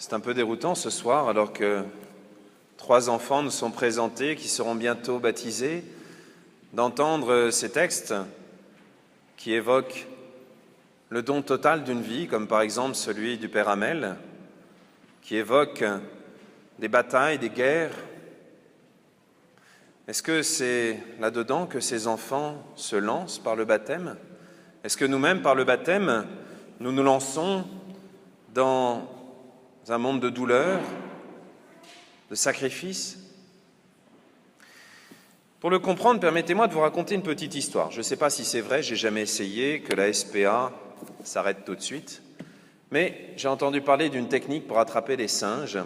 C'est un peu déroutant ce soir, alors que 3 enfants nous sont présentés qui seront bientôt baptisés, d'entendre ces textes qui évoquent le don total d'une vie, comme par exemple celui du Père Hamel, qui évoque des batailles, des guerres. Est-ce que c'est là-dedans que ces enfants se lancent par le baptême? Est-ce que nous-mêmes, par le baptême, nous nous lançons dans un monde de douleur, de sacrifice? Pour le comprendre, permettez-moi de vous raconter une petite histoire. Je ne sais pas si c'est vrai, j'ai jamais essayé, que la SPA s'arrête tout de suite, mais j'ai entendu parler d'une technique pour attraper les singes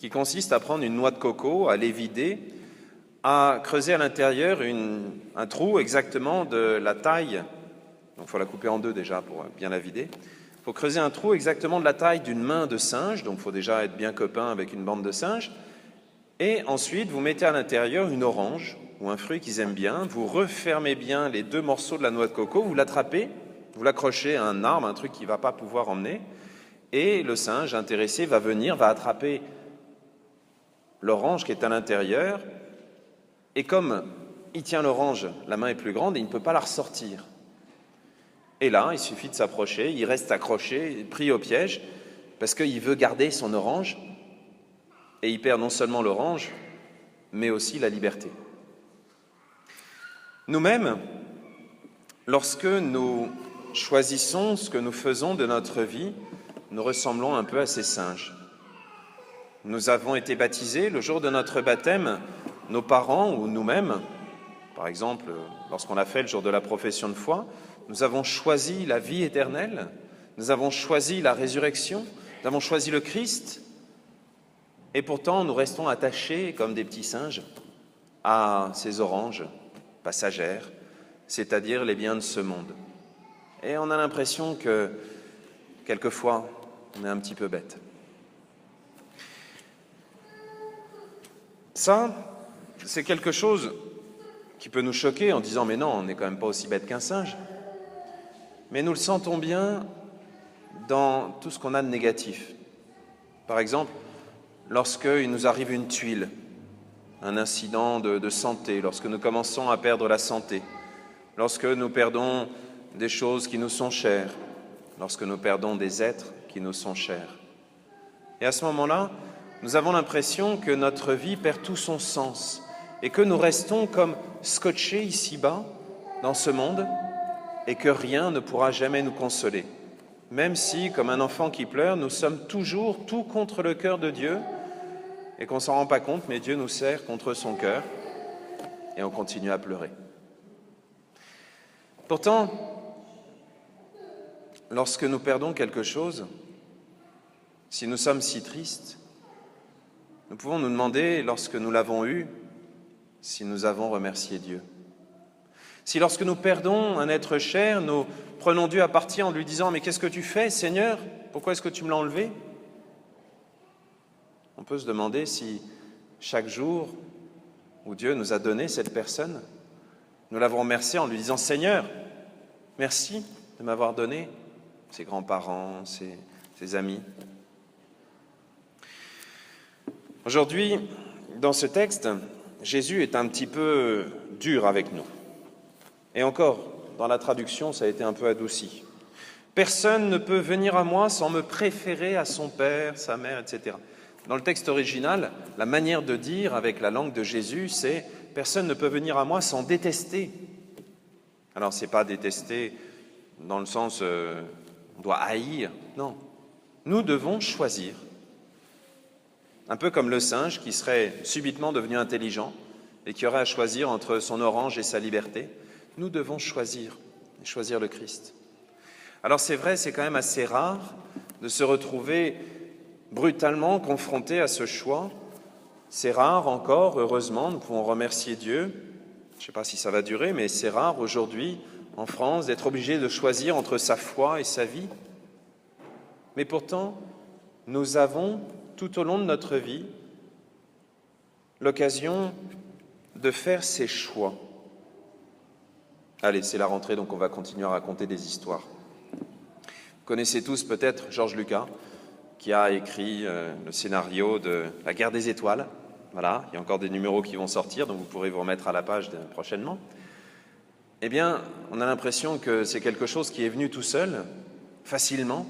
qui consiste à prendre une noix de coco, à les vider, à creuser à l'intérieur un trou exactement de la taille, donc il faut la couper en deux déjà pour bien la vider. Il faut creuser un trou exactement de la taille d'une main de singe, donc il faut déjà être bien copain avec une bande de singes. Et ensuite, vous mettez à l'intérieur une orange ou un fruit qu'ils aiment bien, vous refermez bien les 2 morceaux de la noix de coco, vous l'attrapez, vous l'accrochez à un arbre, un truc qu'il ne va pas pouvoir emmener, et le singe intéressé va venir, va attraper l'orange qui est à l'intérieur, et comme il tient l'orange, la main est plus grande et il ne peut pas la ressortir. Et là, il suffit de s'approcher, il reste accroché, pris au piège, parce qu'il veut garder son orange, et il perd non seulement l'orange, mais aussi la liberté. Nous-mêmes, lorsque nous choisissons ce que nous faisons de notre vie, nous ressemblons un peu à ces singes. Nous avons été baptisés, le jour de notre baptême, nos parents ou nous-mêmes, par exemple, lorsqu'on l'a fait le jour de la profession de foi, nous avons choisi la vie éternelle, nous avons choisi la résurrection, nous avons choisi le Christ, et pourtant nous restons attachés, comme des petits singes, à ces oranges passagères, c'est-à-dire les biens de ce monde. Et on a l'impression que, quelquefois, on est un petit peu bête. Ça, c'est quelque chose qui peut nous choquer en disant « mais non, on n'est quand même pas aussi bête qu'un singe ». Mais nous le sentons bien dans tout ce qu'on a de négatif. Par exemple, lorsqu'il nous arrive une tuile, un incident de santé, lorsque nous commençons à perdre la santé, lorsque nous perdons des choses qui nous sont chères, lorsque nous perdons des êtres qui nous sont chers. Et à ce moment-là, nous avons l'impression que notre vie perd tout son sens et que nous restons comme scotchés ici-bas, dans ce monde, et que rien ne pourra jamais nous consoler. Même si, comme un enfant qui pleure, nous sommes toujours tout contre le cœur de Dieu et qu'on ne s'en rend pas compte, mais Dieu nous serre contre son cœur et on continue à pleurer. Pourtant, lorsque nous perdons quelque chose, si nous sommes si tristes, nous pouvons nous demander, lorsque nous l'avons eu, si nous avons remercié Dieu. Si lorsque nous perdons un être cher, nous prenons Dieu à partie en lui disant « Mais qu'est-ce que tu fais, Seigneur? Pourquoi est-ce que tu me l'as enlevé ?» On peut se demander si chaque jour où Dieu nous a donné cette personne, nous l'avons remercié en lui disant « Seigneur, merci de m'avoir donné ses grands-parents, ses amis. » Aujourd'hui, dans ce texte, Jésus est un petit peu dur avec nous. Et encore, dans la traduction, ça a été un peu adouci. « Personne ne peut venir à moi sans me préférer à son père, sa mère, etc. » Dans le texte original, la manière de dire avec la langue de Jésus, c'est « Personne ne peut venir à moi sans détester. » Alors, ce n'est pas détester dans le sens on doit haïr, non. Nous devons choisir. Un peu comme le singe qui serait subitement devenu intelligent et qui aurait à choisir entre son orange et sa liberté. Nous devons choisir le Christ. Alors c'est vrai, c'est quand même assez rare de se retrouver brutalement confronté à ce choix. C'est rare encore, heureusement, nous pouvons remercier Dieu. Je ne sais pas si ça va durer, mais c'est rare aujourd'hui, en France, d'être obligé de choisir entre sa foi et sa vie. Mais pourtant, nous avons, tout au long de notre vie, l'occasion de faire ces choix. Allez, c'est la rentrée, donc on va continuer à raconter des histoires. Vous connaissez tous peut-être Georges Lucas, qui a écrit le scénario de La Guerre des Étoiles. Voilà, il y a encore des numéros qui vont sortir, donc vous pourrez vous remettre à la page prochainement. Eh bien, on a l'impression que c'est quelque chose qui est venu tout seul, facilement.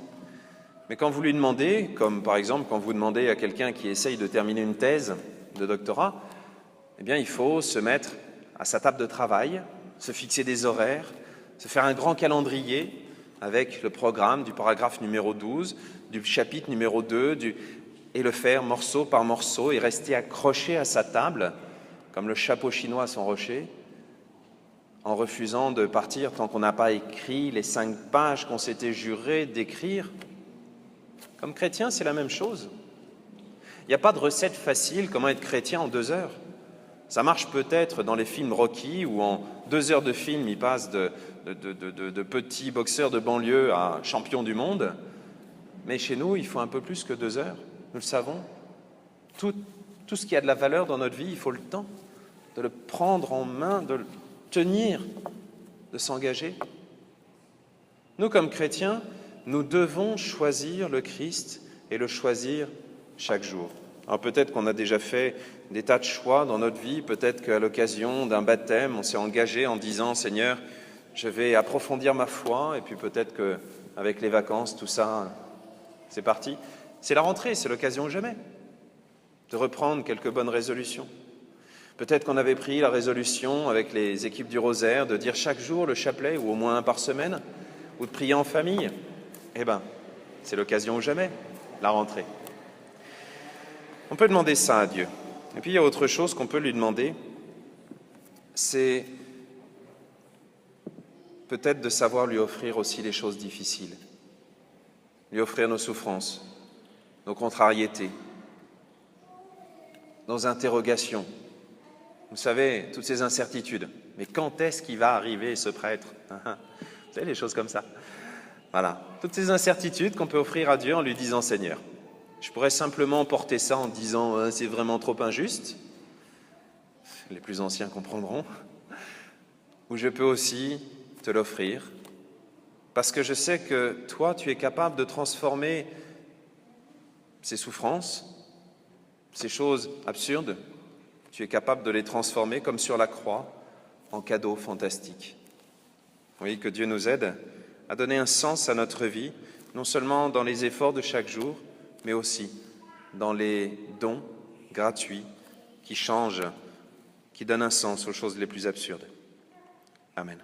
Mais quand vous lui demandez, comme par exemple quand vous demandez à quelqu'un qui essaye de terminer une thèse de doctorat, eh bien, il faut se mettre à sa table de travail, se fixer des horaires, se faire un grand calendrier avec le programme du paragraphe numéro 12, du chapitre numéro 2, et le faire morceau par morceau et rester accroché à sa table, comme le chapeau chinois à son rocher, en refusant de partir tant qu'on n'a pas écrit les 5 pages qu'on s'était juré d'écrire. Comme chrétien, c'est la même chose. Il n'y a pas de recette facile, comment être chrétien en 2 heures. Ça marche peut-être dans les films Rocky, où en 2 heures de film, ils passent de petits boxeurs de banlieue à champions du monde. Mais chez nous, il faut un peu plus que 2 heures. Nous le savons. Tout ce qui a de la valeur dans notre vie, il faut le temps de le prendre en main, de le tenir, de s'engager. Nous, comme chrétiens, nous devons choisir le Christ et le choisir chaque jour. Alors peut-être qu'on a déjà fait des tas de choix dans notre vie, peut-être qu'à l'occasion d'un baptême, on s'est engagé en disant « Seigneur, je vais approfondir ma foi » et puis peut-être qu'avec les vacances, tout ça, c'est parti. C'est la rentrée, c'est l'occasion ou jamais de reprendre quelques bonnes résolutions. Peut-être qu'on avait pris la résolution avec les équipes du Rosaire de dire chaque jour le chapelet, ou au moins un par semaine, ou de prier en famille. Eh bien, c'est l'occasion ou jamais, la rentrée. On peut demander ça à Dieu. Et puis il y a autre chose qu'on peut lui demander, c'est peut-être de savoir lui offrir aussi les choses difficiles, lui offrir nos souffrances, nos contrariétés, nos interrogations. Vous savez, toutes ces incertitudes. Mais quand est-ce qu'il va arriver ce prêtre? Vous savez, les choses comme ça. Voilà, toutes ces incertitudes qu'on peut offrir à Dieu en lui disant « Seigneur ». Je pourrais simplement porter ça en disant « c'est vraiment trop injuste ». Les plus anciens comprendront. Ou je peux aussi te l'offrir parce que je sais que toi, tu es capable de transformer ces souffrances, ces choses absurdes, tu es capable de les transformer comme sur la croix en cadeaux fantastiques. Oui, que Dieu nous aide à donner un sens à notre vie, non seulement dans les efforts de chaque jour, mais aussi dans les dons gratuits qui changent, qui donnent un sens aux choses les plus absurdes. Amen.